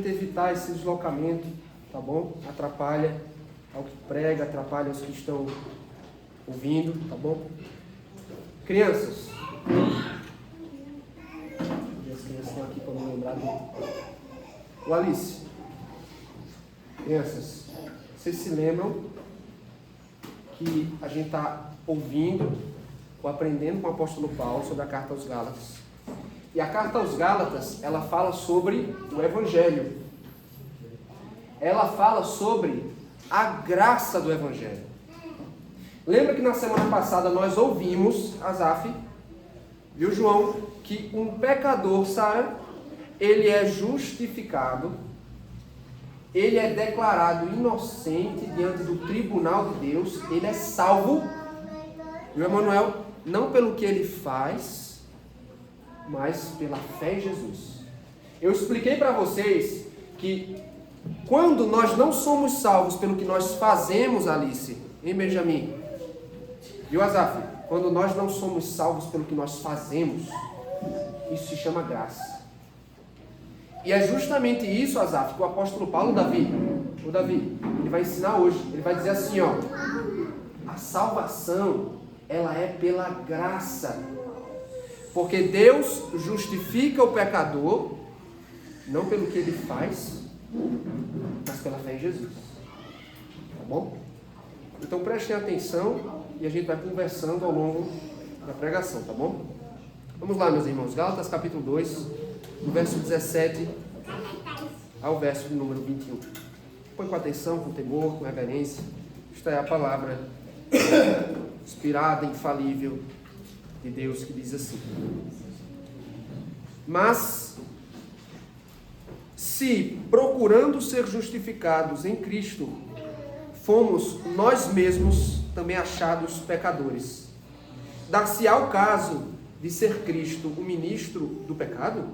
Evitar esse deslocamento, tá bom? Atrapalha ao que prega, atrapalha os que estão ouvindo, tá bom? Crianças, as crianças estão aqui para me lembrar do Alice. Crianças, vocês se lembram que a gente está ouvindo ou aprendendo com o apóstolo Paulo sobre a carta aos Gálatas? E a carta aos Gálatas, ela fala sobre o Evangelho. Ela fala sobre a graça do Evangelho. Lembra que na semana passada nós ouvimos, Asaf, viu João, que um pecador, Sara, ele é justificado, ele é declarado inocente diante do tribunal de Deus, ele é salvo, viu, Emanuel? Não pelo que ele faz, mas pela fé em Jesus. Eu expliquei para vocês que quando nós não somos salvos pelo que nós fazemos, Alice, hein, Benjamin? Viu, Asaf? Quando nós não somos salvos pelo que nós fazemos, isso se chama graça. E é justamente isso, Asaf, que o apóstolo Paulo, Davi, ele vai ensinar hoje. Ele vai dizer assim, ó: a salvação, ela é pela graça. Porque Deus justifica o pecador, não pelo que ele faz, mas pela fé em Jesus. Tá bom? Então prestem atenção e a gente vai conversando ao longo da pregação, tá bom? Vamos lá, meus irmãos. Gálatas capítulo 2, do verso 17 ao verso de número 21. Põe com atenção, com temor, com reverência. Esta é a palavra inspirada, infalível de Deus, que diz assim: mas se, procurando ser justificados em Cristo, fomos nós mesmos também achados pecadores, dar-se-á o caso de ser Cristo o ministro do pecado?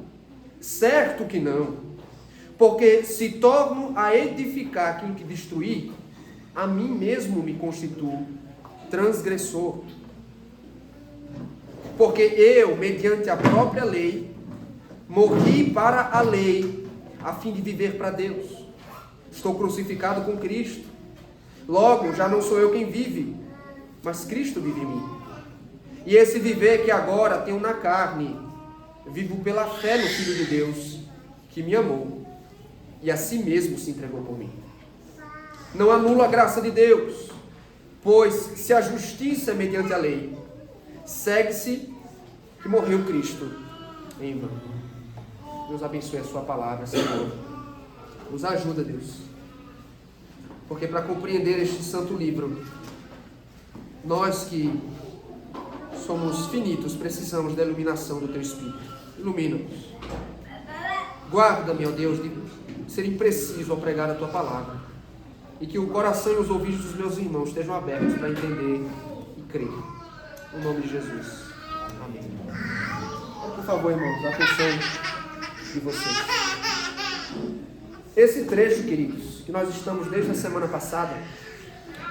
Certo que não, porque se torno a edificar aquilo que destruí, a mim mesmo me constituo transgressor. Porque eu, mediante a própria lei, morri para a lei, a fim de viver para Deus. Estou crucificado com Cristo. Logo, já não sou eu quem vive, mas Cristo vive em mim. E esse viver que agora tenho na carne, vivo pela fé no Filho de Deus, que me amou e a si mesmo se entregou por mim. Não anulo a graça de Deus, pois se a justiça é mediante a lei, segue-se que morreu Cristo em vão. Deus abençoe a sua palavra, Senhor. Nos ajuda, Deus. Porque para compreender este santo livro, nós que somos finitos, precisamos da iluminação do Teu Espírito. Ilumina-nos. Guarda-me, ó Deus, de ser impreciso ao pregar a Tua palavra. E que o coração e os ouvidos dos meus irmãos estejam abertos para entender e crer. No nome de Jesus. Amém. Então, por favor, irmãos, a atenção de vocês. Esse trecho, queridos, que nós estamos desde a semana passada,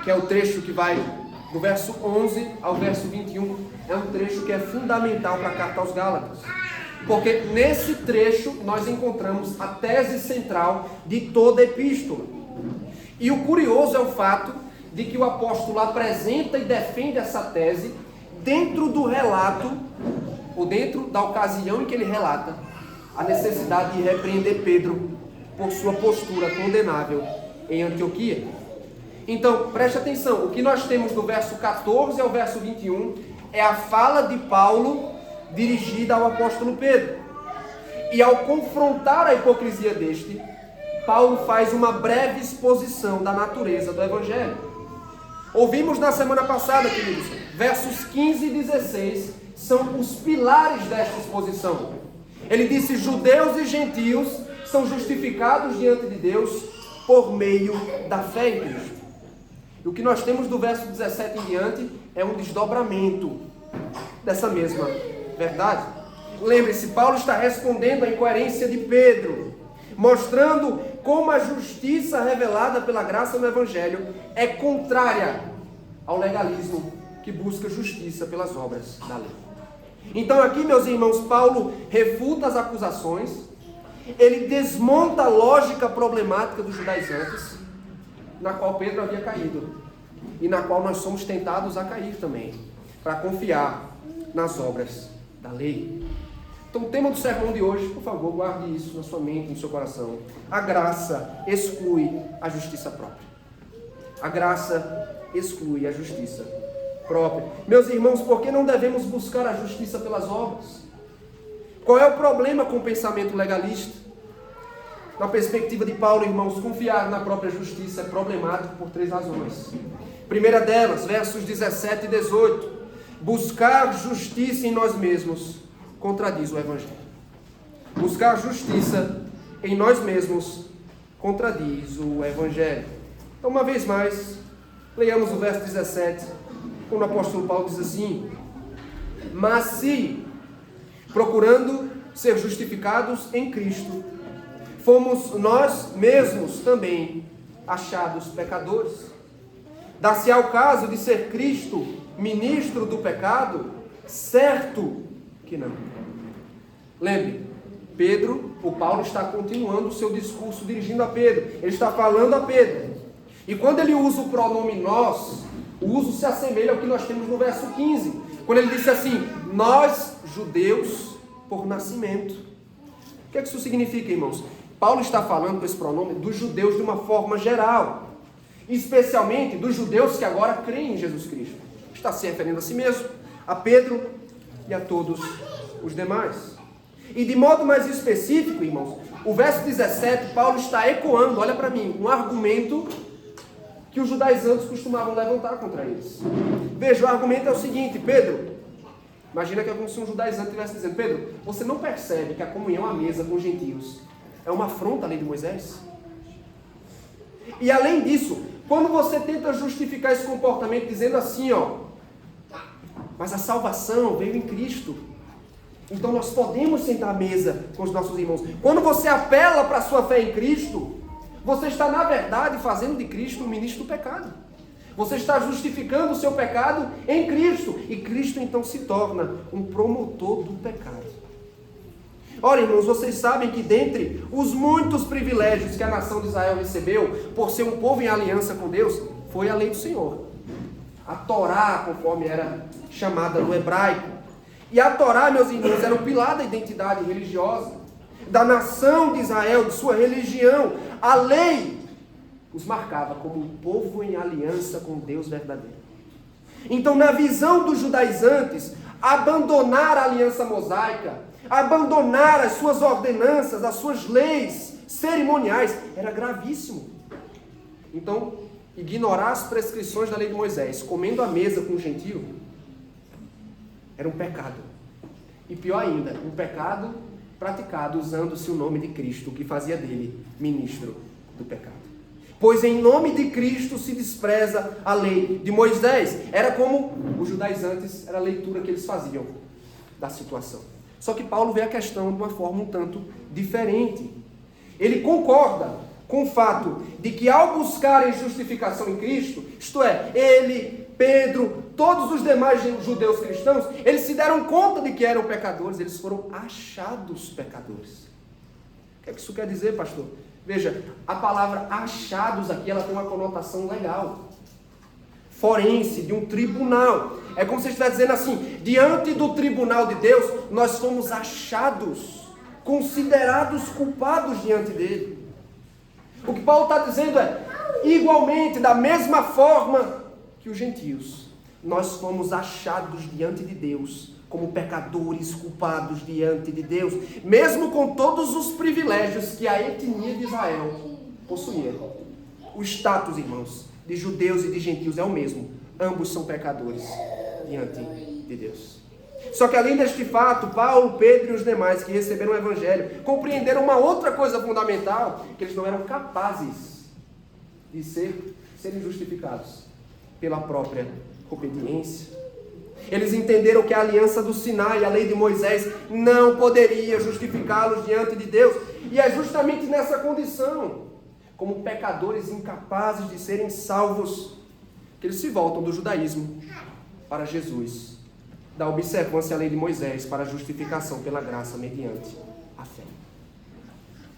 que é o trecho que vai do verso 11 ao verso 21, é um trecho que é fundamental para a carta aos Gálatas. Porque nesse trecho nós encontramos a tese central de toda a epístola. E o curioso é o fato de que o apóstolo apresenta e defende essa tese dentro do relato, ou dentro da ocasião em que ele relata a necessidade de repreender Pedro por sua postura condenável em Antioquia. Então, preste atenção, o que nós temos do verso 14 ao verso 21 é a fala de Paulo dirigida ao apóstolo Pedro. E ao confrontar a hipocrisia deste, Paulo faz uma breve exposição da natureza do Evangelho. Ouvimos na semana passada, queridos, versos 15 e 16 são os pilares desta exposição. Ele disse: judeus e gentios são justificados diante de Deus por meio da fé em Cristo. E o que nós temos do verso 17 em diante é um desdobramento dessa mesma verdade. Lembre-se, Paulo está respondendo à incoerência de Pedro, mostrando como a justiça revelada pela graça no Evangelho é contrária ao legalismo que busca justiça pelas obras da lei. Então aqui, meus irmãos, Paulo refuta as acusações ele desmonta a lógica problemática dos judaizantes, na qual Pedro havia caído, e na qual nós somos tentados a cair também, para confiar nas obras da lei. Então, o tema do sermão de hoje, por favor, guarde isso na sua mente, no seu coração. A graça exclui a justiça própria. A graça exclui a justiça própria. Meus irmãos, por que não devemos buscar a justiça pelas obras? Qual é o problema com o pensamento legalista? Na perspectiva de Paulo, irmãos, confiar na própria justiça é problemático por 3 razões. Primeira delas, versos 17 e 18. Buscar justiça em nós mesmos contradiz o Evangelho. Buscar justiça em nós mesmos contradiz o Evangelho. Então, uma vez mais, leiamos o verso 17, quando o apóstolo Paulo diz assim: mas se, procurando ser justificados em Cristo, fomos nós mesmos também achados pecadores, dá-se ao caso de ser Cristo ministro do pecado? Certo que não. Lembre, Paulo está continuando o seu discurso dirigindo a Pedro. Ele está falando a Pedro. E quando ele usa o pronome nós, o uso se assemelha ao que nós temos no verso 15. Quando ele disse assim: nós, judeus, por nascimento. O que é que isso significa, irmãos? Paulo está falando com esse pronome dos judeus de uma forma geral, especialmente dos judeus que agora creem em Jesus Cristo. Está se referindo a si mesmo, a Pedro e a todos os demais. E de modo mais específico, irmãos, o verso 17, Paulo está ecoando, olha para mim, um argumento que os judaizantes costumavam levantar contra eles. Veja, o argumento é o seguinte: Pedro, imagina que é como se um judaizante estivesse dizendo: Pedro, você não percebe que a comunhão à mesa com os gentios é uma afronta à lei de Moisés? E além disso, quando você tenta justificar esse comportamento dizendo assim, mas a salvação veio em Cristo, então nós podemos sentar à mesa com os nossos irmãos. Quando você apela para a sua fé em Cristo, você está, na verdade, fazendo de Cristo um ministro do pecado. Você está justificando o seu pecado em Cristo. E Cristo, então, se torna um promotor do pecado. Ora, irmãos, vocês sabem que dentre os muitos privilégios que a nação de Israel recebeu, por ser um povo em aliança com Deus, foi a lei do Senhor. A Torá, conforme era chamada no hebraico. E a Torá, meus irmãos, era o pilar da identidade religiosa da nação de Israel, de sua religião. A lei os marcava como um povo em aliança com Deus verdadeiro. Então, na visão dos judaizantes, abandonar a aliança mosaica, abandonar as suas ordenanças, as suas leis cerimoniais, era gravíssimo. Então, ignorar as prescrições da lei de Moisés, comendo à mesa com o gentio, era um pecado. E pior ainda, um pecado praticado usando-se o nome de Cristo, o que fazia dele ministro do pecado. Pois em nome de Cristo se despreza a lei de Moisés. Era como os judaizantes, era a leitura que eles faziam da situação. Só que Paulo vê a questão de uma forma um tanto diferente. Ele concorda com o fato de que ao buscarem justificação em Cristo, isto é, ele, Pedro, todos os demais judeus cristãos, eles se deram conta de que eram pecadores, eles foram achados pecadores. O que é que isso quer dizer, pastor? Veja, a palavra achados aqui, ela tem uma conotação legal, forense, de um tribunal. É como se você estivesse dizendo assim: diante do tribunal de Deus, nós fomos achados, considerados culpados diante dele. O que Paulo está dizendo é, igualmente, da mesma forma que os gentios, nós fomos achados diante de Deus como pecadores culpados diante de Deus, mesmo com todos os privilégios que a etnia de Israel possuía. O status, irmãos, de judeus e de gentios é o mesmo. Ambos são pecadores diante de Deus. Só que além deste fato, Paulo, Pedro e os demais que receberam o Evangelho compreenderam uma outra coisa fundamental, que eles não eram capazes de serem justificados pela própria obediência. Eles entenderam que a aliança do Sinai, a lei de Moisés, não poderia justificá-los diante de Deus. E é justamente nessa condição, como pecadores incapazes de serem salvos, que eles se voltam do judaísmo para Jesus, da observância à lei de Moisés para a justificação pela graça mediante a fé.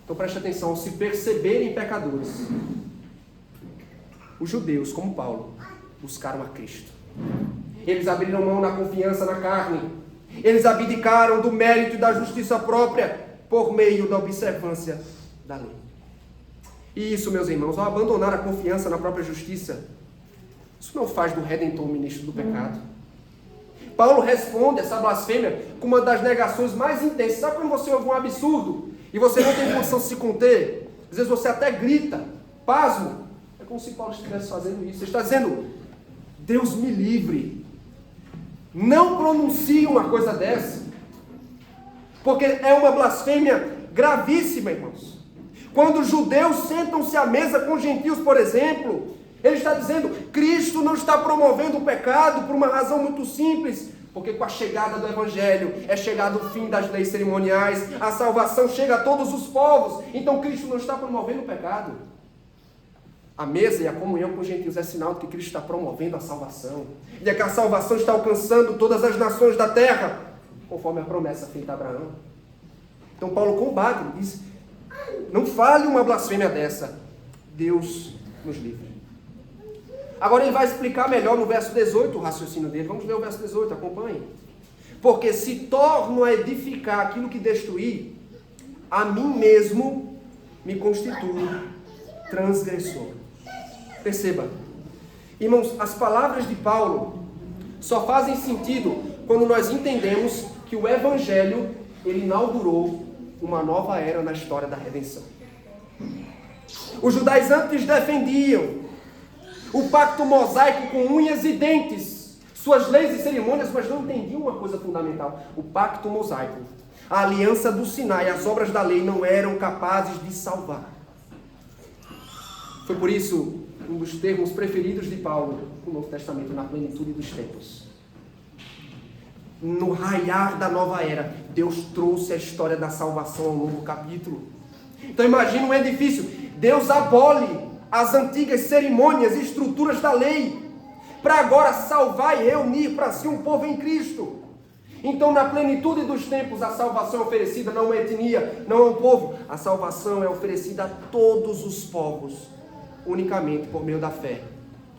Então preste atenção, ao se perceberem pecadores, os judeus, como Paulo, buscaram a Cristo. Eles abriram mão na confiança na carne. Eles abdicaram do mérito e da justiça própria por meio da observância da lei. E isso, meus irmãos, ao abandonar a confiança na própria justiça, isso não faz do Redentor ministro do pecado. Paulo responde essa blasfêmia com uma das negações mais intensas. Sabe quando você ouve um absurdo e você não tem condição de se conter? Às vezes você até grita, pasmo. É como se Paulo estivesse fazendo isso. Ele está dizendo, Deus me livre. Não pronuncie uma coisa dessa. Porque é uma blasfêmia gravíssima, irmãos. Quando os judeus sentam-se à mesa com os gentios, por exemplo, ele está dizendo, Cristo não está promovendo o pecado por uma razão muito simples, porque com a chegada do Evangelho é chegado o fim das leis cerimoniais, a salvação chega a todos os povos, então Cristo não está promovendo o pecado. A mesa e a comunhão com os gentios é sinal de que Cristo está promovendo a salvação, e é que a salvação está alcançando todas as nações da terra, conforme a promessa feita a Abraão. Então Paulo combate, ele diz, não fale uma blasfêmia dessa, Deus nos livre. Agora ele vai explicar melhor no verso 18 o raciocínio dele. Vamos ver o verso 18, acompanhe. Porque se torno a edificar aquilo que destruí, a mim mesmo me constituo transgressor. Perceba, irmãos, as palavras de Paulo só fazem sentido quando nós entendemos que o Evangelho, ele inaugurou uma nova era na história da redenção. Os judaizantes defendiam o pacto mosaico com unhas e dentes, suas leis e cerimônias, mas não entendiam uma coisa fundamental. O pacto mosaico, a aliança do Sinai, as obras da lei não eram capazes de salvar. Foi por isso um dos termos preferidos de Paulo no Novo Testamento, na plenitude dos tempos. No raiar da nova era, Deus trouxe a história da salvação ao novo capítulo. Então imagina um edifício, Deus abole as antigas cerimônias e estruturas da lei, para agora salvar e reunir para si um povo em Cristo. Então, na plenitude dos tempos, a salvação é oferecida não a uma etnia, não a um povo. A salvação é oferecida a todos os povos, unicamente por meio da fé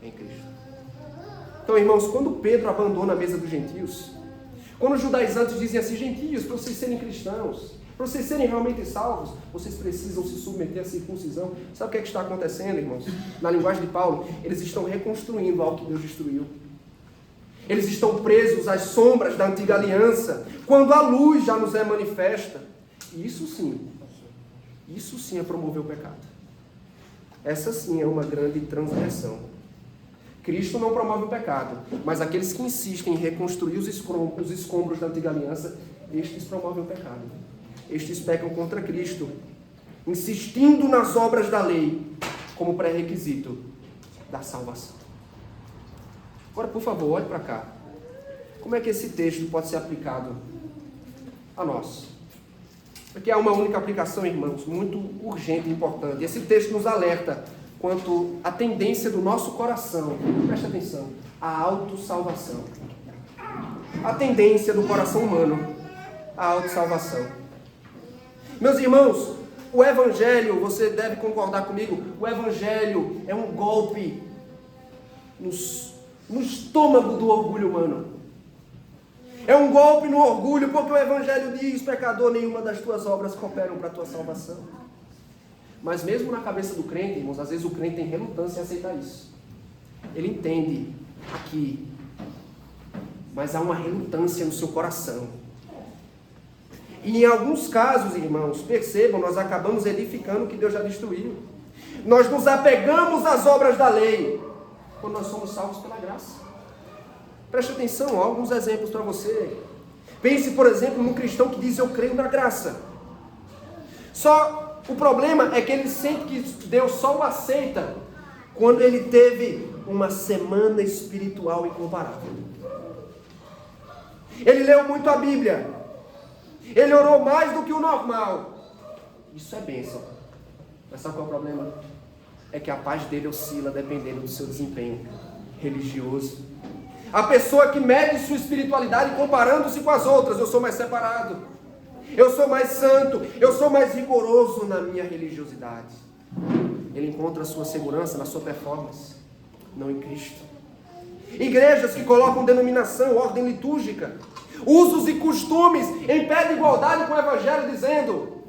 em Cristo. Então, irmãos, quando Pedro abandona a mesa dos gentios, quando os judaizantes dizem assim, gentios, para vocês serem cristãos, para vocês serem realmente salvos, vocês precisam se submeter à circuncisão. Sabe o que é que está acontecendo, irmãos? Na linguagem de Paulo, eles estão reconstruindo algo que Deus destruiu. Eles estão presos às sombras da antiga aliança, quando a luz já nos é manifesta. E isso sim é promover o pecado. Essa sim é uma grande transgressão. Cristo não promove o pecado, mas aqueles que insistem em reconstruir os escombros da antiga aliança, estes promovem o pecado. Estes pecam contra Cristo, insistindo nas obras da lei como pré-requisito da salvação. Agora, por favor, olhe para cá. Como é que esse texto pode ser aplicado a nós? Aqui há uma única aplicação, irmãos, muito urgente e importante. Esse texto nos alerta quanto à tendência do nosso coração, preste atenção, à autossalvação. A tendência do coração humano à autossalvação. Meus irmãos, o Evangelho, você deve concordar comigo, o Evangelho é um golpe no estômago do orgulho humano. É um golpe no orgulho, porque o Evangelho diz, pecador, nenhuma das tuas obras cooperam para a tua salvação. Mas mesmo na cabeça do crente, irmãos, às vezes o crente tem relutância em aceitar isso. Ele entende aqui, mas há uma relutância no seu coração. E em alguns casos, irmãos, percebam, nós acabamos edificando o que Deus já destruiu. Nós nos apegamos às obras da lei, quando nós somos salvos pela graça. Preste atenção, há alguns exemplos para você. Pense, por exemplo, num cristão que diz, eu creio na graça. Só o problema é que ele sente que Deus só o aceita quando ele teve uma semana espiritual incomparável. Ele leu muito a Bíblia. Ele orou mais do que o normal. Isso é bênção. Mas sabe qual é o problema? É que a paz dele oscila dependendo do seu desempenho religioso. A pessoa que mede sua espiritualidade comparando-se com as outras. Eu sou mais separado. eu sou mais santo, eu sou mais rigoroso na minha religiosidade. Ele encontra a sua segurança na sua performance, não em Cristo. Igrejas que colocam denominação, ordem litúrgica, usos e costumes em pé de igualdade com o Evangelho, dizendo: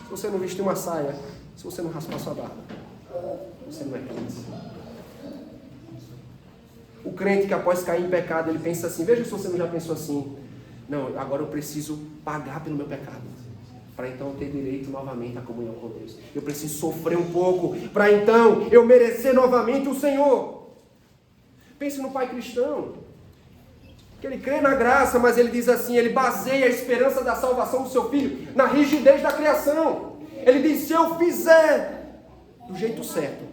se você não vestir uma saia, se você não raspar sua barba, você não é crente. O crente que após cair em pecado, ele pensa assim, veja se você não já pensou assim: não, agora eu preciso pagar pelo meu pecado, para então ter direito novamente à comunhão com Deus. Eu preciso sofrer um pouco, para então eu merecer novamente o Senhor. Pense no pai cristão, que ele crê na graça, mas ele diz assim, ele baseia a esperança da salvação do seu filho na rigidez da criação. Ele diz: se eu fizer do jeito certo,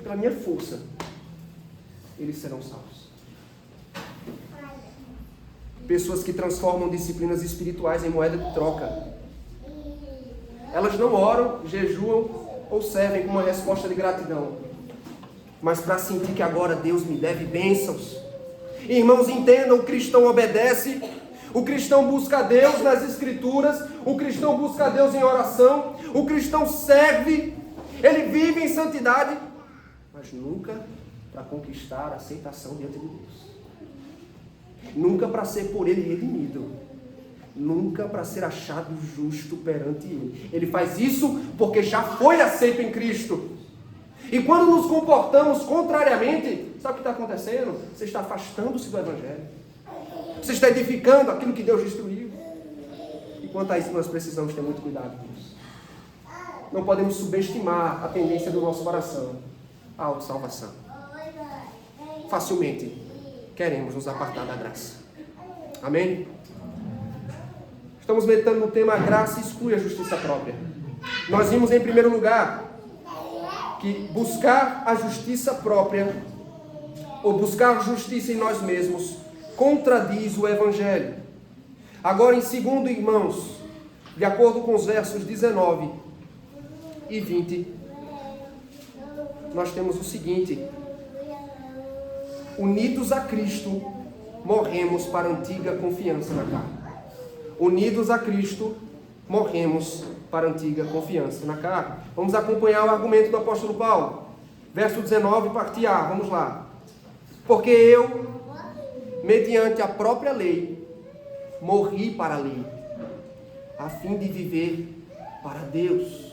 pela minha força, eles serão salvos. Pessoas que transformam disciplinas espirituais em moeda de troca. Elas não oram, jejuam ou servem com uma resposta de gratidão, mas para sentir que agora Deus me deve bênçãos. Irmãos, entendam, o cristão obedece, o cristão busca a Deus nas Escrituras, o cristão busca a Deus em oração, o cristão serve, ele vive em santidade, mas nunca para conquistar a aceitação diante de Deus. Nunca para ser por Ele redimido. Nunca para ser achado justo perante Ele. Ele faz isso porque já foi aceito em Cristo. E quando nos comportamos contrariamente, sabe o que está acontecendo? Você está afastando-se do Evangelho. Você está edificando aquilo que Deus destruiu. E quanto a isso, nós precisamos ter muito cuidado com isso. Não podemos subestimar a tendência do nosso coração à autossalvação. Facilmente queremos nos apartar da graça. Amém? Estamos meditando no tema: a graça exclui a justiça própria. Nós vimos em primeiro lugar que buscar a justiça própria, ou buscar justiça em nós mesmos, contradiz o Evangelho. Agora, em segundo, irmãos, de acordo com os versos 19 e 20, nós temos o seguinte: unidos a Cristo, morremos para a antiga confiança na carne. Unidos a Cristo, morremos para a antiga confiança na carne. Vamos acompanhar o argumento do apóstolo Paulo. Verso 19, parte A, vamos lá. Porque eu, mediante a própria lei, morri para a lei, a fim de viver para Deus.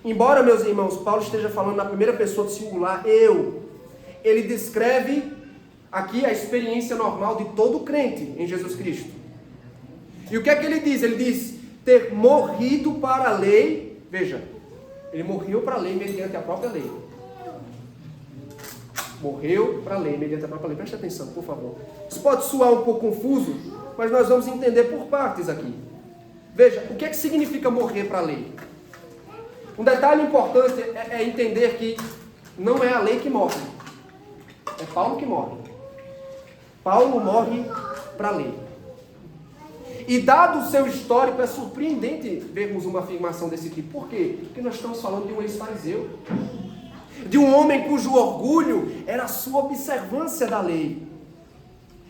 Embora, meus irmãos, Paulo esteja falando na primeira pessoa do singular, ele descreve aqui a experiência normal de todo crente em Jesus Cristo. E o que é que ele diz? Ele diz ter morrido para a lei. Veja, ele morreu para a lei mediante a própria lei. Morreu para a lei mediante a própria lei. Preste atenção, por favor. Isso pode soar um pouco confuso, mas nós vamos entender por partes aqui. Veja, o que é que significa morrer para a lei? Um detalhe importante é entender que não é a lei que morre. É Paulo que morre. Paulo morre para a lei. E dado o seu histórico, é surpreendente vermos uma afirmação desse tipo. Por quê? Porque nós estamos falando de um ex-fariseu. De um homem cujo orgulho era a sua observância da lei.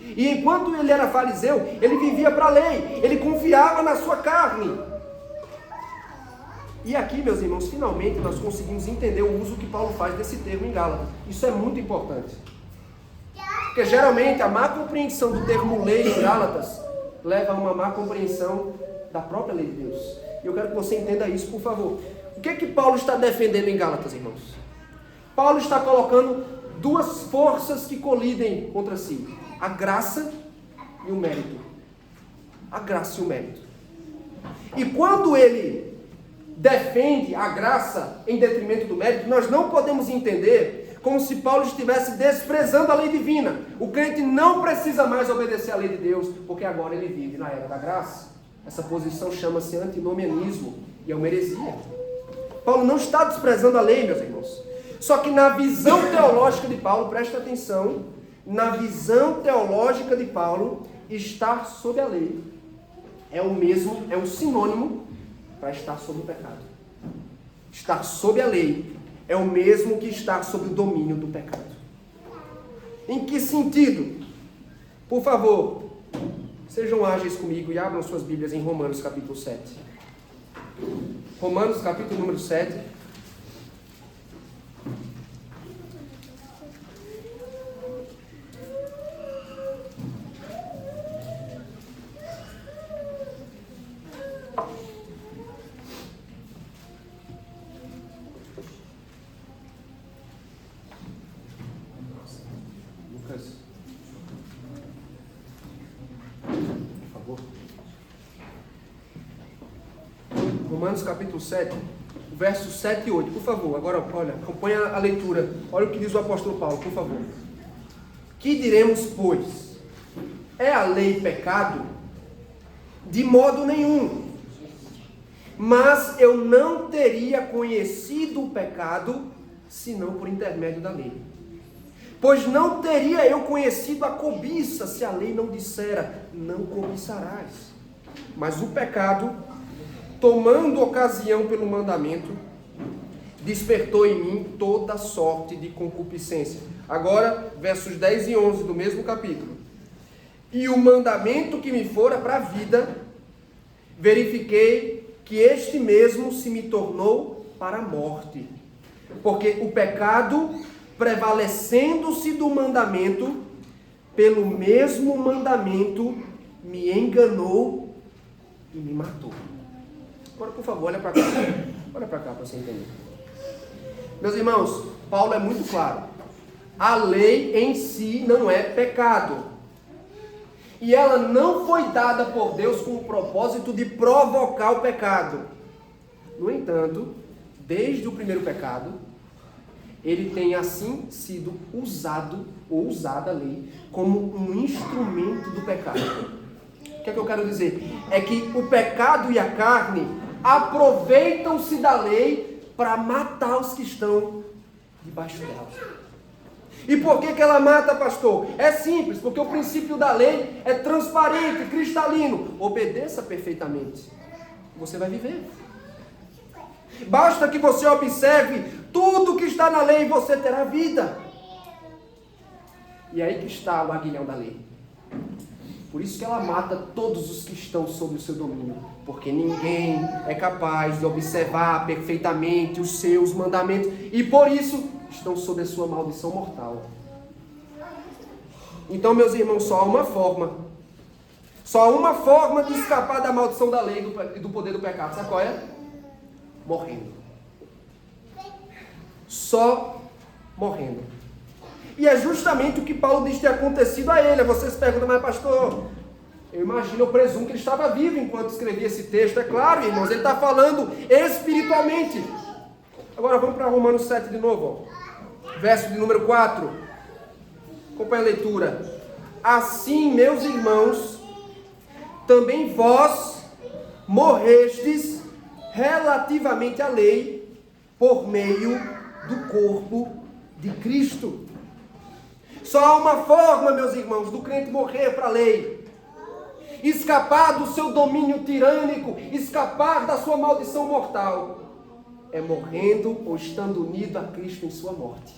E enquanto ele era fariseu, ele vivia para a lei. Ele confiava na sua carne. E aqui, meus irmãos, finalmente nós conseguimos entender o uso que Paulo faz desse termo em Gálatas. Isso é muito importante. Porque geralmente a má compreensão do termo lei em Gálatas leva a uma má compreensão da própria lei de Deus. E eu quero que você entenda isso, por favor. O que é que Paulo está defendendo em Gálatas, irmãos? Paulo está colocando duas forças que colidem contra si: a graça e o mérito. A graça e o mérito. E quando ele defende a graça em detrimento do mérito, nós não podemos entender como se Paulo estivesse desprezando a lei divina. O crente não precisa mais obedecer à lei de Deus, porque agora ele vive na era da graça. Essa posição chama-se antinomianismo e é uma heresia. Paulo não está desprezando a lei, meus irmãos. Só que na visão teológica de Paulo, presta atenção, na visão teológica de Paulo, estar sob a lei é o mesmo, é um sinônimo para estar sob o pecado. Estar sob a lei é o mesmo que estar sob o domínio do pecado. Em que sentido? Por favor, Sejam ágeis comigo e abram suas Bíblias em Romanos capítulo 7. Romanos capítulo número 7. Romanos capítulo 7, versos 7 e 8, por favor. Agora, olha, acompanha a leitura. Olha o que diz o apóstolo Paulo, por favor. Que diremos, pois? É a lei pecado? De modo nenhum. Mas eu não teria conhecido o pecado, senão por intermédio da lei. Pois não teria eu conhecido a cobiça, se a lei não dissera, não cobiçarás. Mas o pecado, tomando ocasião pelo mandamento, despertou em mim toda sorte de concupiscência. Agora, versos 10 e 11 do mesmo capítulo. E o mandamento que me fora para a vida, verifiquei que este mesmo se me tornou para a morte. Porque o pecado, prevalecendo-se do mandamento, pelo mesmo mandamento, me enganou e me matou. Agora, por favor, olha para cá. Olha para cá para você entender. Meus irmãos, Paulo é muito claro. A lei em si não é pecado. E ela não foi dada por Deus com o propósito de provocar o pecado. No entanto, desde o primeiro pecado, ele tem assim sido usado, ou usada a lei, como um instrumento do pecado. O que é que eu quero dizer? É que o pecado e a carne aproveitam-se da lei para matar os que estão debaixo dela. E por que ela mata, pastor? É simples, porque o princípio da lei é transparente, cristalino. Obedeça perfeitamente. Você vai viver. Basta que você observe tudo que está na lei e você terá vida. E aí que está o aguilhão da lei. Por isso que ela mata todos os que estão sob o seu domínio. Porque ninguém é capaz de observar perfeitamente os seus mandamentos. E por isso estão sob a sua maldição mortal. Então, meus irmãos, só há uma forma. Só há uma forma de escapar da maldição da lei e do poder do pecado. Sabe qual é? Morrendo. Só morrendo. E é justamente o que Paulo diz ter acontecido a ele. Vocês perguntam, mas pastor, eu imagino, eu presumo que ele estava vivo enquanto escrevia esse texto. É claro, irmãos, ele está falando espiritualmente. Agora vamos para Romanos 7 de novo. Ó. Verso de número 4. Acompanhe a leitura. Assim, meus irmãos, também vós morrestes relativamente à lei por meio do corpo de Cristo. Só há uma forma, meus irmãos, do crente morrer para a lei. Escapar do seu domínio tirânico, escapar da sua maldição mortal. É morrendo ou estando unido a Cristo em sua morte.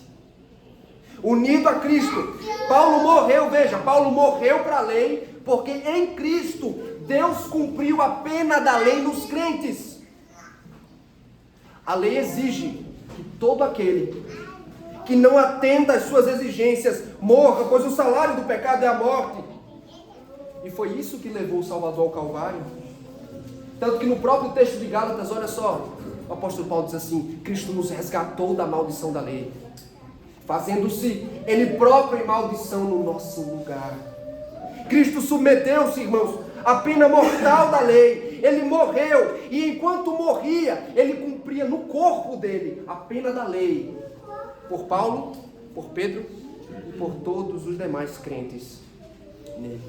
Unido a Cristo. Paulo morreu, veja, Paulo morreu para a lei, porque em Cristo Deus cumpriu a pena da lei nos crentes. A lei exige que todo aquele que não atenda às suas exigências morra, pois o salário do pecado é a morte. E foi isso que levou o Salvador ao Calvário. Tanto que no próprio texto de Gálatas, olha só, o apóstolo Paulo diz assim: Cristo nos resgatou da maldição da lei, fazendo-se Ele próprio em maldição no nosso lugar. Cristo submeteu-se, irmãos, à pena mortal da lei. Ele morreu, e enquanto morria, Ele cumpria no corpo dele a pena da lei. Por Paulo, por Pedro e por todos os demais crentes nele.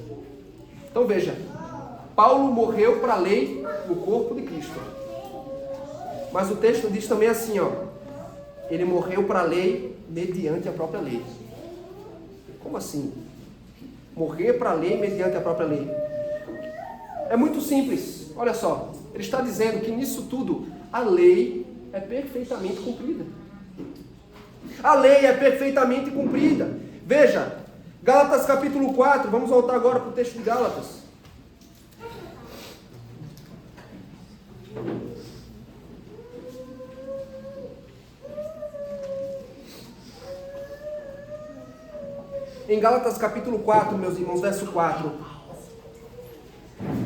Então veja, Paulo morreu para a lei no corpo de Cristo. Mas o texto diz também assim, ó, ele morreu para a lei mediante a própria lei. Como assim? Morrer para a lei mediante a própria lei. É muito simples, olha só. Ele está dizendo que nisso tudo a lei é perfeitamente cumprida. A lei é perfeitamente cumprida. Veja, Gálatas capítulo 4, vamos voltar agora para o texto de Gálatas. Em Gálatas capítulo 4, meus irmãos, verso 4,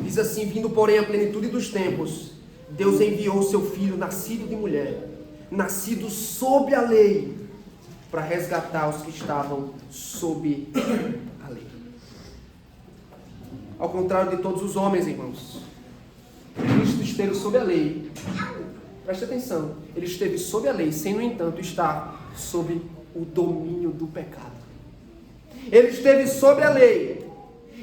diz assim: vindo porém a plenitude dos tempos, Deus enviou o seu Filho, nascido de mulher, nascido sob a lei, para resgatar os que estavam sob a lei. Ao contrário de todos os homens, irmãos, Cristo esteve sob a lei. Preste atenção, ele esteve sob a lei, sem, no entanto, estar sob o domínio do pecado. Ele esteve sob a lei,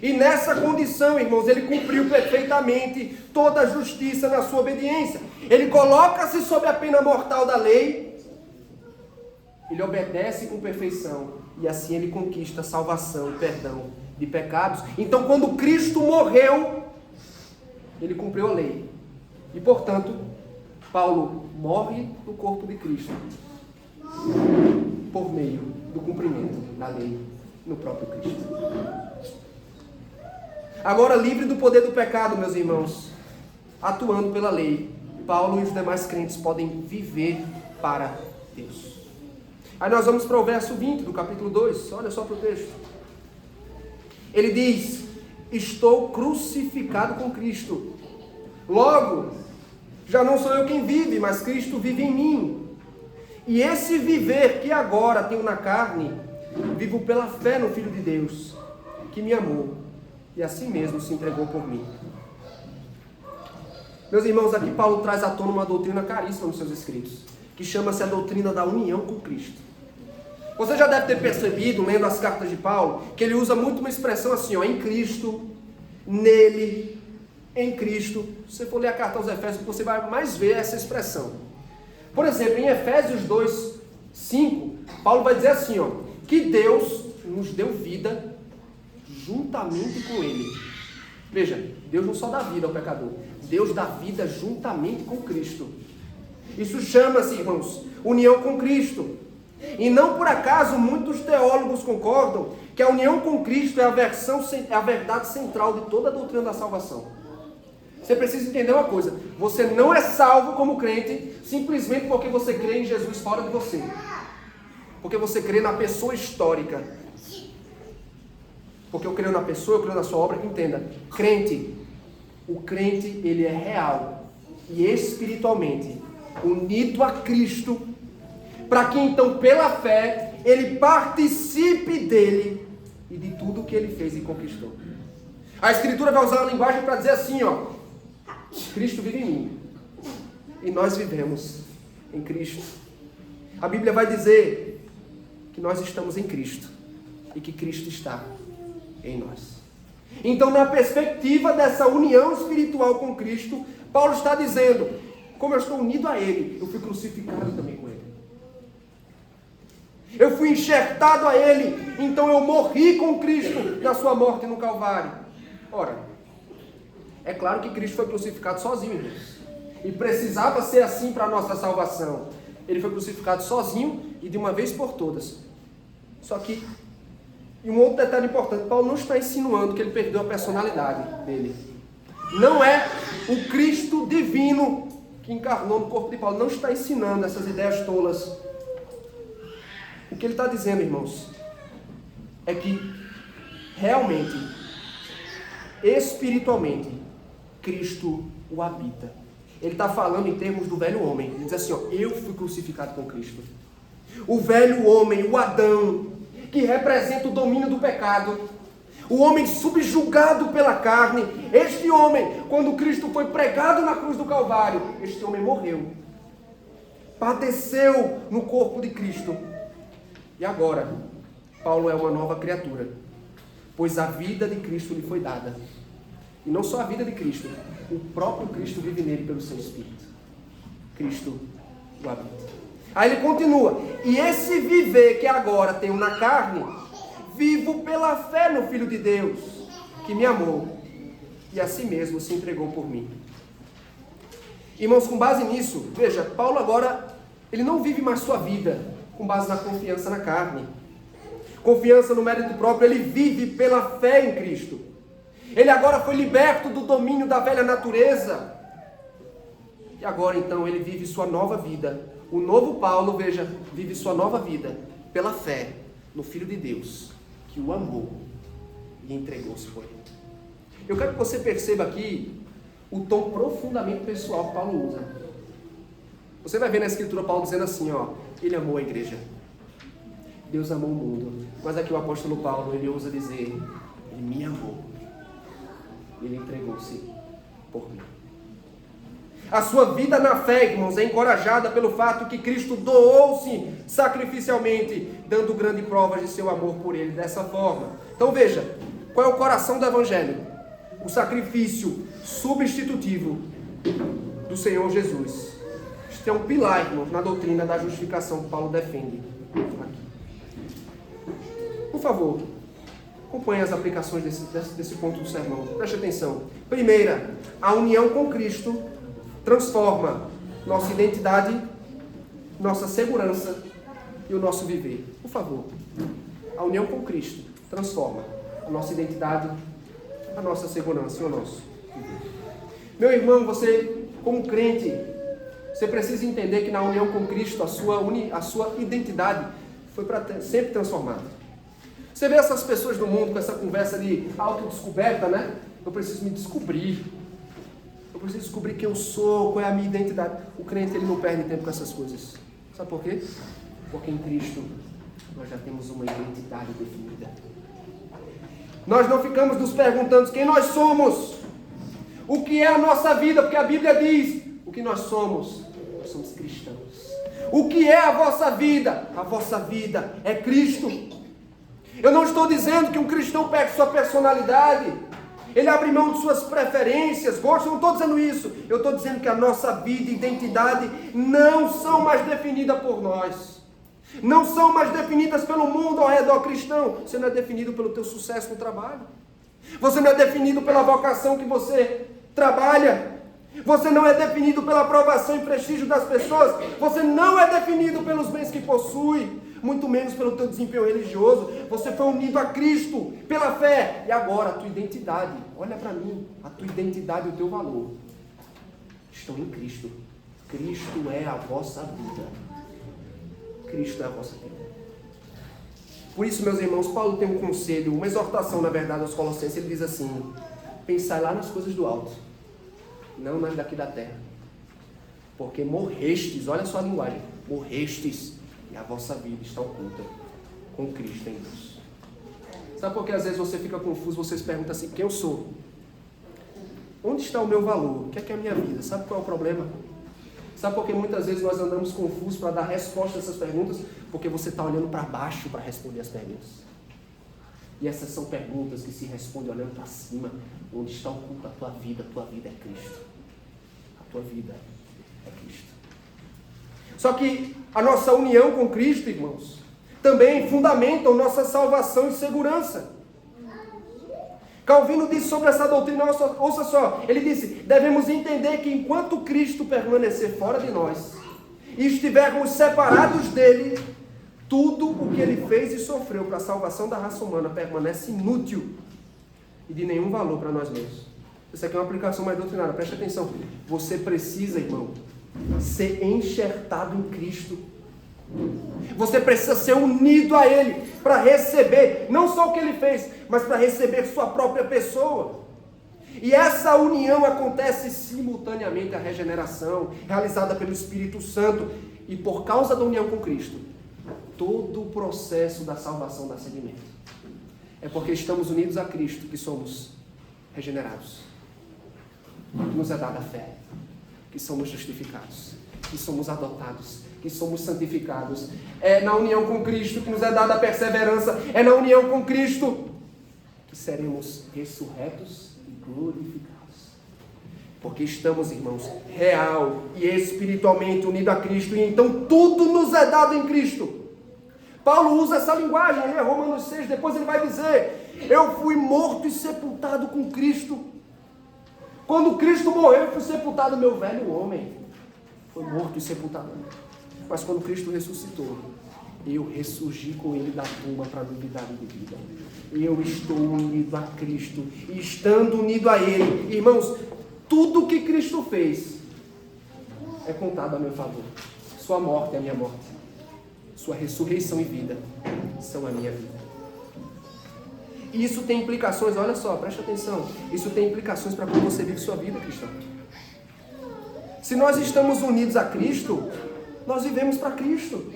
e nessa condição, irmãos, ele cumpriu perfeitamente toda a justiça na sua obediência. Ele coloca-se sob a pena mortal da lei, ele obedece com perfeição, e assim ele conquista salvação e perdão de pecados. Então, quando Cristo morreu, ele cumpriu a lei, e portanto, Paulo morre no corpo de Cristo, por meio do cumprimento da lei no próprio Cristo. Agora, livre do poder do pecado, meus irmãos, atuando pela lei, Paulo e os demais crentes podem viver para Deus. Aí nós vamos para o verso 20 do capítulo 2, olha só para o texto. Ele diz: estou crucificado com Cristo, logo, já não sou eu quem vive, mas Cristo vive em mim. E esse viver que agora tenho na carne, vivo pela fé no Filho de Deus, que me amou e assim mesmo se entregou por mim. Meus irmãos, aqui Paulo traz à tona uma doutrina caríssima nos seus escritos, que chama-se a doutrina da união com Cristo. Você já deve ter percebido, lendo as cartas de Paulo, que ele usa muito uma expressão assim, ó, em Cristo, nele, em Cristo. Se você for ler a carta aos Efésios, você vai mais ver essa expressão. Por exemplo, em Efésios 2, 5, Paulo vai dizer assim, ó, que Deus nos deu vida juntamente com Ele. Veja, Deus não só dá vida ao pecador, Deus dá vida juntamente com Cristo. Isso chama-se, irmãos, união com Cristo. E não por acaso muitos teólogos concordam que a união com Cristo é a verdade central de toda a doutrina da salvação. Você precisa entender uma coisa: você não é salvo como crente simplesmente porque você crê em Jesus fora de você, porque você crê na pessoa histórica. Porque eu creio na pessoa, eu creio na sua obra. Entenda, o crente ele é real e espiritualmente unido a Cristo, para que então pela fé ele participe dele e de tudo que ele fez e conquistou. A Escritura vai usar a linguagem para dizer assim, ó: Cristo vive em mim e nós vivemos em Cristo. A Bíblia vai dizer que nós estamos em Cristo e que Cristo está em nós. Então, na perspectiva dessa união espiritual com Cristo, Paulo está dizendo: como eu estou unido a Ele, eu fui crucificado também com Ele. Eu fui enxertado a Ele, então eu morri com Cristo na sua morte no Calvário. Ora, é claro que Cristo foi crucificado sozinho, irmãos, e precisava ser assim para a nossa salvação. Ele foi crucificado sozinho e de uma vez por todas. Só que, e um outro detalhe importante, Paulo não está insinuando que ele perdeu a personalidade dele. Não é o Cristo divino que encarnou no corpo de Paulo, não está ensinando essas ideias tolas. O que ele está dizendo, irmãos, é que realmente, espiritualmente, Cristo o habita. Ele está falando em termos do velho homem. Ele diz assim, ó: eu fui crucificado com Cristo. O velho homem, o Adão, que representa o domínio do pecado, o homem subjugado pela carne, este homem, quando Cristo foi pregado na cruz do Calvário, este homem morreu, padeceu no corpo de Cristo, e agora, Paulo é uma nova criatura, pois a vida de Cristo lhe foi dada, e não só a vida de Cristo, o próprio Cristo vive nele pelo seu Espírito. Cristo o habita. Aí ele continua: e esse viver que agora tenho na carne, vivo pela fé no Filho de Deus, que me amou e a si mesmo se entregou por mim. Irmãos, com base nisso, veja, Paulo agora, ele não vive mais sua vida com base na confiança na carne, confiança no mérito próprio. Ele vive pela fé em Cristo. Ele agora foi liberto do domínio da velha natureza, e agora então ele vive sua nova vida. O novo Paulo, veja, vive sua nova vida pela fé no Filho de Deus, que que o amou e entregou-se por ele. Eu quero que você perceba aqui o tom profundamente pessoal que Paulo usa. Você vai ver na Escritura Paulo dizendo assim, ó, ele amou a igreja. Deus amou o mundo. Mas aqui o apóstolo Paulo, ele ousa dizer, ele me amou. Ele entregou-se por mim. A sua vida na fé, irmãos, é encorajada pelo fato que Cristo doou-se sacrificialmente, dando grande prova de seu amor por ele dessa forma. Então veja, qual é o coração do Evangelho? O sacrifício substitutivo do Senhor Jesus. Isto é um pilar, irmãos, na doutrina da justificação que Paulo defende. Por favor, acompanhe as aplicações desse ponto do sermão. Preste atenção. Primeira, a união com Cristo transforma nossa identidade, nossa segurança e o nosso viver. Por favor, a união com Cristo transforma a nossa identidade, a nossa segurança e o nosso viver. Meu irmão, você, como crente, você precisa entender que na união com Cristo a sua identidade foi sempre transformada. Você vê essas pessoas do mundo com essa conversa de autodescoberta, né? Eu preciso me descobrir. Eu preciso descobrir quem eu sou, qual é a minha identidade. O crente, ele não perde tempo com essas coisas. Sabe por quê? Porque em Cristo nós já temos uma identidade definida. Nós não ficamos nos perguntando quem nós somos, o que é a nossa vida, porque a Bíblia diz o que nós somos. Nós somos cristãos. O que é a vossa vida? A vossa vida é Cristo. Eu não estou dizendo que um cristão perde sua personalidade, ele abre mão de suas preferências, gostos, eu não estou dizendo isso. Eu estou dizendo que a nossa vida e identidade não são mais definidas por nós. Não são mais definidas pelo mundo ao redor cristão. Você não é definido pelo teu sucesso no trabalho. Você não é definido pela vocação que você trabalha. Você não é definido pela aprovação e prestígio das pessoas. Você não é definido pelos bens que possui, muito menos pelo teu desempenho religioso. Você foi unido a Cristo pela fé. E agora a tua identidade, olha para mim, a tua identidade e o teu valor estão em Cristo. Cristo é a vossa vida. Cristo é a vossa vida. Por isso, meus irmãos, Paulo tem um conselho, uma exortação, na verdade, aos Colossenses. Ele diz assim: pensai lá nas coisas do alto, não nas daqui da terra. Porque morrestes, olha só a linguagem, morrestes, e a vossa vida está oculta com Cristo em Deus. Sabe por que às vezes você fica confuso, você se pergunta assim, quem eu sou? Onde está o meu valor? O que é a minha vida? Sabe qual é o problema? Sabe por que muitas vezes nós andamos confusos para dar resposta a essas perguntas? Porque você está olhando para baixo para responder as perguntas. E essas são perguntas que se respondem olhando para cima. Onde está oculta a tua vida? A tua vida é Cristo. A tua vida é Cristo. Só que a nossa união com Cristo, irmãos, também fundamenta nossa salvação e segurança. Calvino disse sobre essa doutrina, ouça só, ele disse, devemos entender que enquanto Cristo permanecer fora de nós, e estivermos separados dele, tudo o que ele fez e sofreu para a salvação da raça humana permanece inútil e de nenhum valor para nós mesmos. Isso aqui é uma aplicação mais doutrinária, preste atenção. Você precisa, irmão, ser enxertado em Cristo. Você precisa ser unido a Ele para receber, não só o que Ele fez, mas para receber sua própria pessoa. E essa união acontece simultaneamente à regeneração, realizada pelo Espírito Santo. E por causa da união com Cristo, todo o processo da salvação dá seguimento. É porque estamos unidos a Cristo que somos regenerados, que nos é dada a fé, que somos justificados, que somos adotados, que somos santificados. É na união com Cristo que nos é dada a perseverança. É na união com Cristo que seremos ressurretos e glorificados. Porque estamos, irmãos, real e espiritualmente unidos a Cristo. E então tudo nos é dado em Cristo. Paulo usa essa linguagem, ali é Romanos 6, depois ele vai dizer, eu fui morto e sepultado com Cristo. Quando Cristo morreu, eu fui sepultado, meu velho homem foi morto e sepultado. Mas quando Cristo ressuscitou, eu ressurgi com Ele da tumba para a novidade de vida. Eu estou unido a Cristo. E estando unido a Ele, irmãos, tudo que Cristo fez é contado a meu favor. Sua morte é a minha morte. Sua ressurreição e vida são a minha vida. E isso tem implicações, olha só, preste atenção. Isso tem implicações para como você vive sua vida cristã. Se nós estamos unidos a Cristo, nós vivemos para Cristo.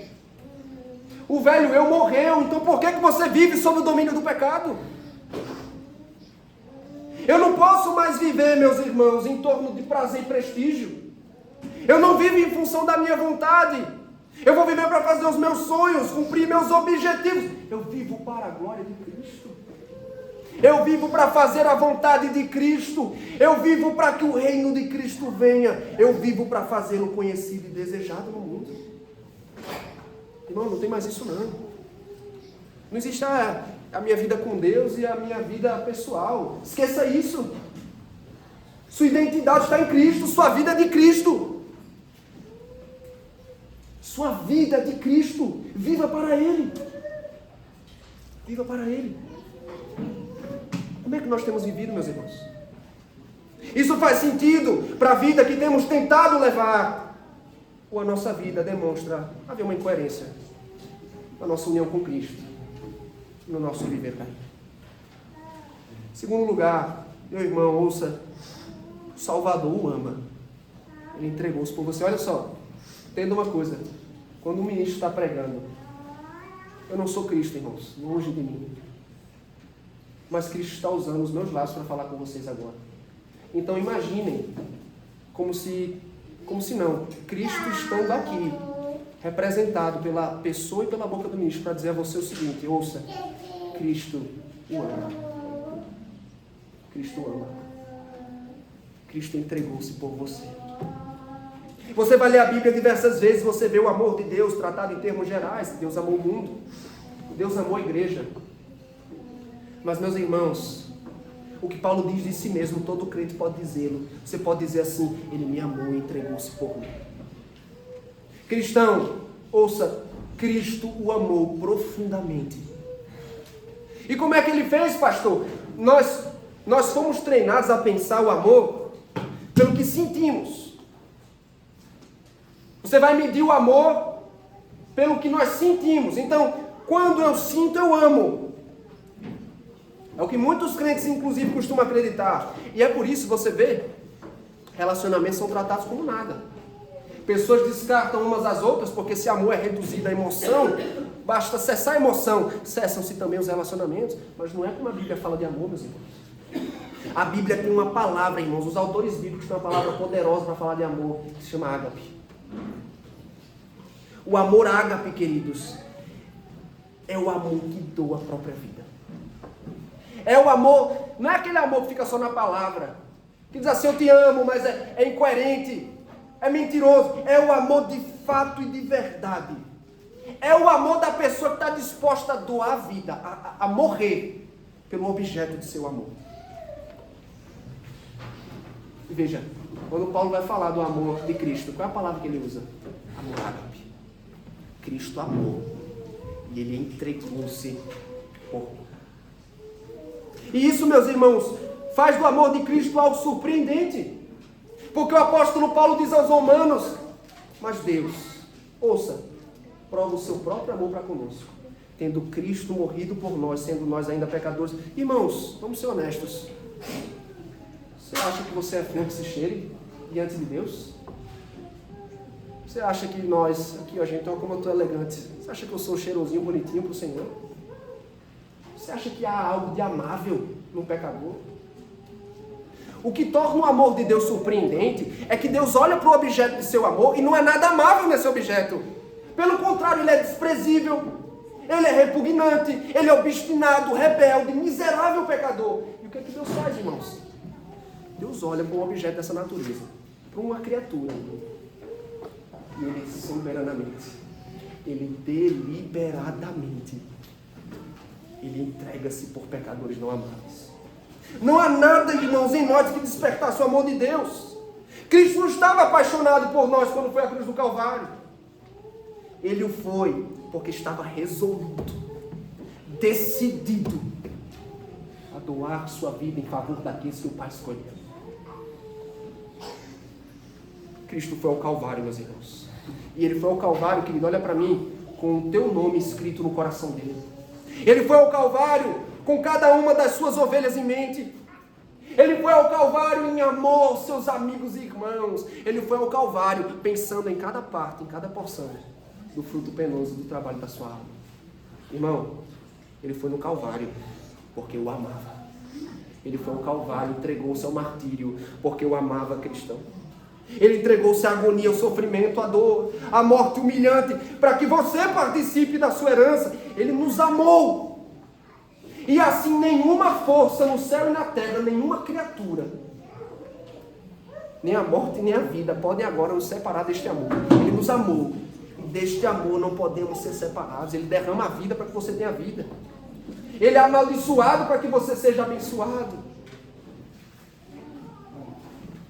O velho eu morreu, então por que você vive sob o domínio do pecado? Eu não posso mais viver, meus irmãos, em torno de prazer e prestígio. Eu não vivo em função da minha vontade. Eu vou viver para fazer os meus sonhos, cumprir meus objetivos. Eu vivo para a glória de Cristo. Eu vivo para fazer a vontade de Cristo. Eu vivo para que o reino de Cristo venha. Eu vivo para fazê-lo conhecido e desejado no mundo. Irmão, não tem mais isso não. Não existe a minha vida com Deus e a minha vida pessoal. Esqueça isso. Sua identidade está em Cristo. Sua vida é de Cristo. Sua vida é de Cristo. Viva para Ele. Viva para Ele. Como é que nós temos vivido, meus irmãos? Isso faz sentido para a vida que temos tentado levar? Ou a nossa vida demonstra haver uma incoerência na nossa união com Cristo, no nosso viver caído? Segundo lugar, meu irmão, ouça, o Salvador o ama. Ele entregou-se por você. Olha só, entenda uma coisa. Quando o ministro está pregando, eu não sou Cristo, irmãos, longe de mim. Mas Cristo está usando os meus lábios para falar com vocês agora. Então imaginem, como se não, Cristo estando aqui, representado pela pessoa e pela boca do ministro, para dizer a você o seguinte: ouça, Cristo o ama. Cristo ama. Cristo entregou-se por você. Você vai ler a Bíblia diversas vezes, você vê o amor de Deus tratado em termos gerais. Deus amou o mundo, Deus amou a igreja. Mas, meus irmãos, o que Paulo diz de si mesmo, todo crente pode dizê-lo. Você pode dizer assim: Ele me amou e entregou-se por mim. Cristão, ouça, Cristo o amou profundamente. E como é que Ele fez, pastor? Nós fomos treinados a pensar o amor pelo que sentimos. Você vai medir o amor pelo que nós sentimos. Então, quando eu sinto, eu amo. É o que muitos crentes, inclusive, costumam acreditar. E é por isso, você vê, relacionamentos são tratados como nada. Pessoas descartam umas às outras, porque se amor é reduzido à emoção, basta cessar a emoção, cessam-se também os relacionamentos. Mas não é como a Bíblia fala de amor, meus irmãos. A Bíblia tem uma palavra, irmãos, os autores bíblicos têm uma palavra poderosa para falar de amor, que se chama ágape. O amor ágape, queridos, é o amor que doa a própria vida. É o amor, não é aquele amor que fica só na palavra, que diz assim: eu te amo, mas é incoerente, é mentiroso. É o amor de fato e de verdade. É o amor da pessoa que está disposta a doar a vida, a morrer pelo objeto de seu amor. E veja, quando Paulo vai falar do amor de Cristo, qual é a palavra que ele usa? Amor ágape. Cristo amou e Ele entregou-se por mim. E isso, meus irmãos, faz do amor de Cristo algo surpreendente. Porque o apóstolo Paulo diz aos Romanos: mas Deus, ouça, prova o seu próprio amor para conosco, tendo Cristo morrido por nós, sendo nós ainda pecadores. Irmãos, vamos ser honestos. Você acha que você é flor que se cheire diante de Deus? Você acha que nós, aqui ó, gente, olha como eu estou elegante. Você acha que eu sou cheirosinho, bonitinho para o Senhor? Você acha que há algo de amável no pecador? O que torna o amor de Deus surpreendente é que Deus olha para o objeto de seu amor e não é nada amável nesse objeto. Pelo contrário, ele é desprezível, ele é repugnante, ele é obstinado, rebelde, miserável pecador. E o que é que Deus faz, irmãos? Deus olha para um objeto dessa natureza, para uma criatura, e Ele soberanamente, Ele deliberadamente, Ele entrega-se por pecadores não amáveis. Não há nada, irmãos, em nós que despertasse o amor de Deus. Cristo não estava apaixonado por nós quando foi à cruz do Calvário. Ele o foi porque estava resoluto, decidido a doar sua vida em favor daqueles que o Pai escolheu. Cristo foi ao Calvário, meus irmãos. E Ele foi ao Calvário, querido, olha para mim, com o teu nome escrito no coração dele. Ele foi ao Calvário com cada uma das suas ovelhas em mente. Ele foi ao Calvário em amor aos seus amigos e irmãos. Ele foi ao Calvário pensando em cada parte, em cada porção do fruto penoso do trabalho da sua alma. Irmão, ele foi no Calvário porque o amava. Ele foi ao Calvário, entregou-se ao martírio porque o amava, cristão. Ele entregou-se à agonia, ao sofrimento, à dor, à morte humilhante, para que você participe da sua herança. Ele nos amou. E assim nenhuma força no céu e na terra, nenhuma criatura, nem a morte nem a vida, podem agora nos separar deste amor. Ele nos amou. E deste amor não podemos ser separados. Ele derrama a vida para que você tenha vida. Ele é amaldiçoado para que você seja abençoado.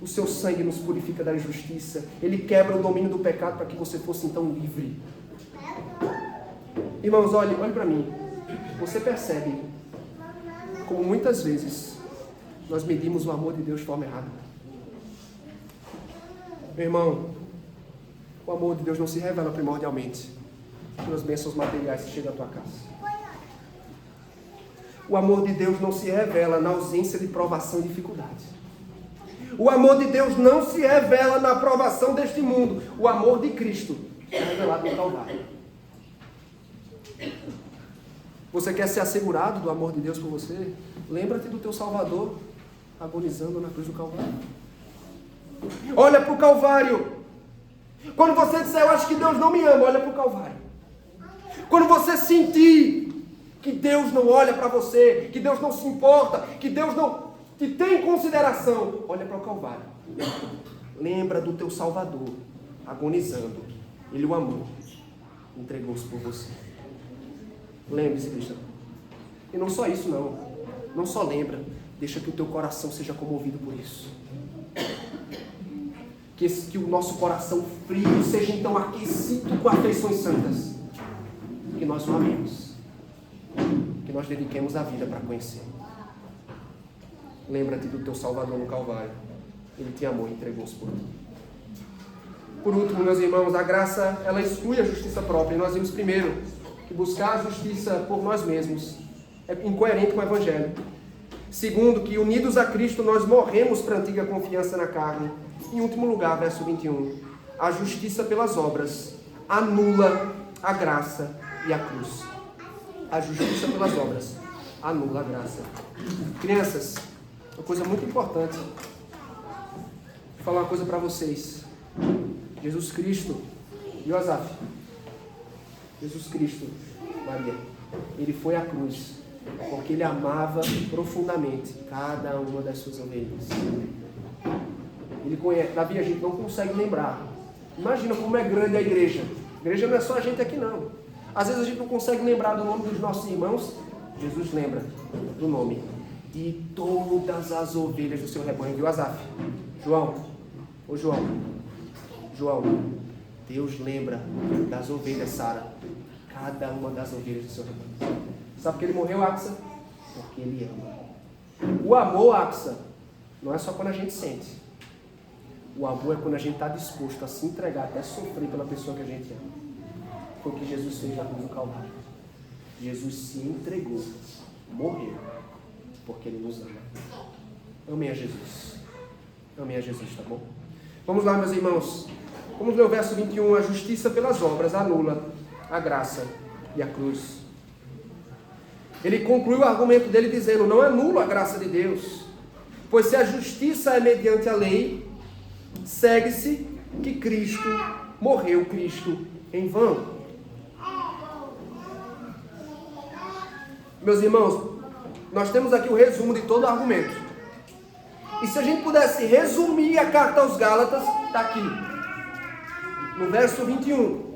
O seu sangue nos purifica da injustiça. Ele quebra o domínio do pecado para que você fosse então livre. Irmãos, olhe para mim. Você percebe como muitas vezes nós medimos o amor de Deus de forma errada. Meu irmão, o amor de Deus não se revela primordialmente pelas bênçãos materiais que chegam à tua casa. O amor de Deus não se revela na ausência de provação e dificuldade. O amor de Deus não se revela na aprovação deste mundo. O amor de Cristo é revelado no Calvário. Você quer ser assegurado do amor de Deus por você? Lembra-te do teu Salvador agonizando na cruz do Calvário. Olha para o Calvário. Quando você disser, eu acho que Deus não me ama, olha para o Calvário. Quando você sentir que Deus não olha para você, que Deus não se importa, que Deus não te tem consideração, olha para o Calvário. Lembra do teu Salvador agonizando. Ele o amou, entregou-se por você. Lembre-se, cristão. E não só isso, não. Não só lembra. Deixa que o teu coração seja comovido por isso. Que o nosso coração frio seja então aquecido com afeições santas. Que nós o amemos. Que nós dediquemos a vida para conhecer. Lembra-te do teu Salvador no Calvário. Ele te amou e entregou-se por ti. Por último, meus irmãos, a graça, ela exclui a justiça própria. E nós vimos primeiro que buscar a justiça por nós mesmos é incoerente com o Evangelho. Segundo, que unidos a Cristo nós morremos para a antiga confiança na carne. Em último lugar, verso 21, a justiça pelas obras anula a graça e a cruz. A justiça pelas obras anula a graça. Crianças, uma coisa muito importante. Vou falar uma coisa para vocês. Jesus Cristo, Yosaf, Jesus Cristo, Maria, ele foi à cruz porque ele amava profundamente cada uma das suas ovelhas. Ele conhece, Davi, a gente não consegue lembrar. Imagina como é grande a igreja. A igreja não é só a gente aqui, não. Às vezes a gente não consegue lembrar do nome dos nossos irmãos. Jesus lembra do nome. E todas as ovelhas do seu rebanho. Viu, Asaf? João, Deus lembra das ovelhas, Sara. Cada uma das ovelhas do seu rebanho. Sabe por que ele morreu, Axa? Porque ele ama. O amor, Axa, não é só quando a gente sente. O amor é quando a gente está disposto a se entregar, até sofrer pela pessoa que a gente ama. Foi o que Jesus fez na cruz do Calvário. Jesus se entregou, morreu, porque Ele nos ama. Amém a Jesus. Amém a Jesus, tá bom? Vamos lá, meus irmãos. Vamos ler o verso 21. A justiça pelas obras anula a graça e a cruz. Ele conclui o argumento dele dizendo, não anula a graça de Deus, pois se a justiça é mediante a lei, segue-se que Cristo morreu, Cristo em vão. Meus irmãos, nós temos aqui o resumo de todo o argumento. E se a gente pudesse resumir a carta aos Gálatas, está aqui, no verso 21.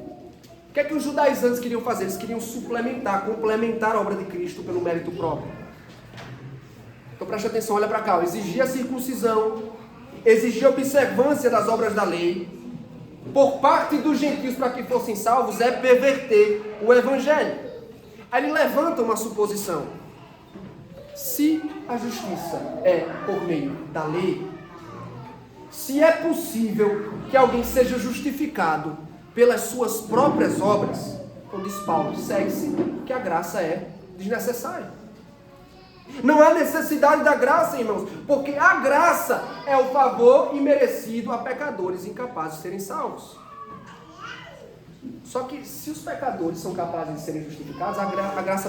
O que é que os judaizantes queriam fazer? Eles queriam suplementar, complementar a obra de Cristo pelo mérito próprio. Então preste atenção, olha para cá. Exigia a circuncisão, exigia a observância das obras da lei, por parte dos gentios para que fossem salvos, é perverter o Evangelho. Aí ele levanta uma suposição. Se a justiça é por meio da lei, se é possível que alguém seja justificado pelas suas próprias obras, como diz Paulo, segue-se que a graça é desnecessária. Não há necessidade da graça, irmãos, porque a graça é o favor imerecido a pecadores incapazes de serem salvos. Só que se os pecadores são capazes de serem justificados, a graça